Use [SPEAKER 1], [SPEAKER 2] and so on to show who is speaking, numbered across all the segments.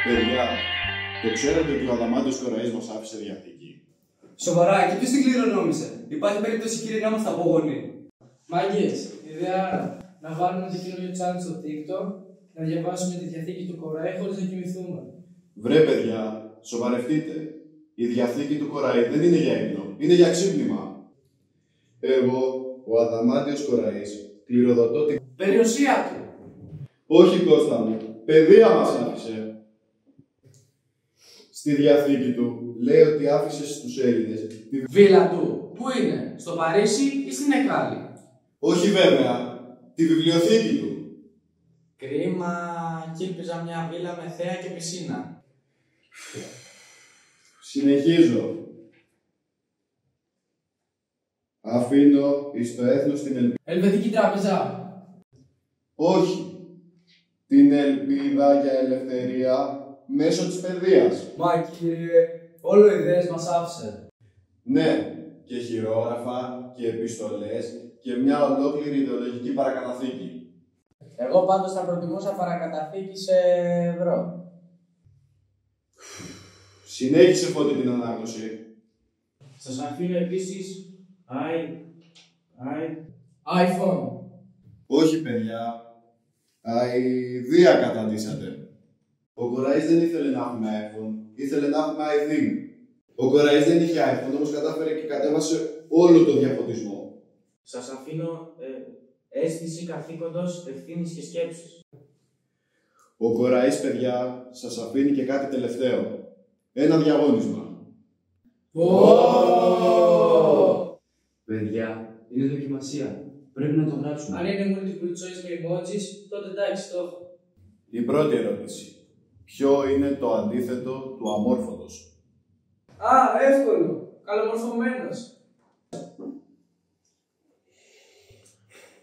[SPEAKER 1] Παιδιά, το ξέρετε ότι ο Αδαμάντιος Κοραής μας άφησε διαθήκη?
[SPEAKER 2] Σοβαρά, και ποιος την κληρονόμησε? Υπάρχει περίπτωση, κύριε, να είμαστε απόγονοι?
[SPEAKER 3] Μάγκες, ιδέα να βάλουμε το καινούριο channel στο TikTok, να διαβάσουμε τη διαθήκη του Κοραή χωρίς να κοιμηθούμε.
[SPEAKER 1] Βρε παιδιά, σοβαρευτείτε. Η διαθήκη του Κοραή δεν είναι για ύπνο, είναι για ξύπνημα. Εγώ, ο Αδαμάντιος Κοραής, κληροδοτώ την
[SPEAKER 3] Περιουσία του!
[SPEAKER 1] Όχι, Κώστα μου, παιδεία μας άφησε. Στη διαθήκη του λέει ότι άφησε στους Έλληνες τη
[SPEAKER 3] Βίλα του, πού είναι, στο Παρίσι ή στην Εκάλη?
[SPEAKER 1] Όχι βέβαια, τη βιβλιοθήκη του.
[SPEAKER 4] Κρίμα, κι ήλπιζα μια βίλα με θέα και πισίνα.
[SPEAKER 1] Συνεχίζω. Αφήνω εις το έθνος την ελπίδα.
[SPEAKER 3] Ελβετική τράπεζα!
[SPEAKER 1] Όχι. Την ελπίδα για ελευθερία μέσω της παιδείας.
[SPEAKER 2] Μα κύριε, όλο οι ιδέες μας άφησε.
[SPEAKER 1] Ναι, και χειρόγραφα και επιστολές και μια ολόκληρη ιδεολογική παρακαταθήκη.
[SPEAKER 4] Εγώ πάντως θα προτιμούσα παρακαταθήκη σε ευρώ.
[SPEAKER 1] Συνέχισε Φώτη την ανάγνωση.
[SPEAKER 5] Σας αφήνω επίσης
[SPEAKER 3] iPhone!
[SPEAKER 1] Όχι παιδιά, αηδία καταντήσατε. Ο Κοραής δεν ήθελε να έχουμε iPhone, ήθελε να έχουμε iThing. Ο Κοραής δεν είχε iPhone, όμως κατάφερε και κατέβασε όλο το διαφωτισμό.
[SPEAKER 5] σας αφήνω αίσθηση καθήκοντος, ευθύνης και σκέψης.
[SPEAKER 1] Ο Κοραής, παιδιά, σας αφήνει και κάτι τελευταίο. Ένα διαγώνισμα.
[SPEAKER 2] Παιδιά, είναι δοκιμασία. Πρέπει να το γράψουμε.
[SPEAKER 3] Αν είναι multiple choice με emojis, τότε εντάξει, το έχω.
[SPEAKER 1] Η πρώτη ερώτηση. Ποιο είναι το αντίθετο του αμόρφωτος?
[SPEAKER 3] Α, εύκολο! Καλομορφωμένος!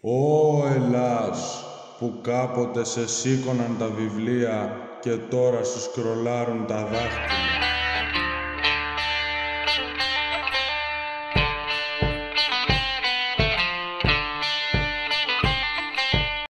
[SPEAKER 6] Ω Ελλάς, που κάποτε σε σήκωναν τα βιβλία και τώρα σου σκρολάρουν τα δάχτυλα.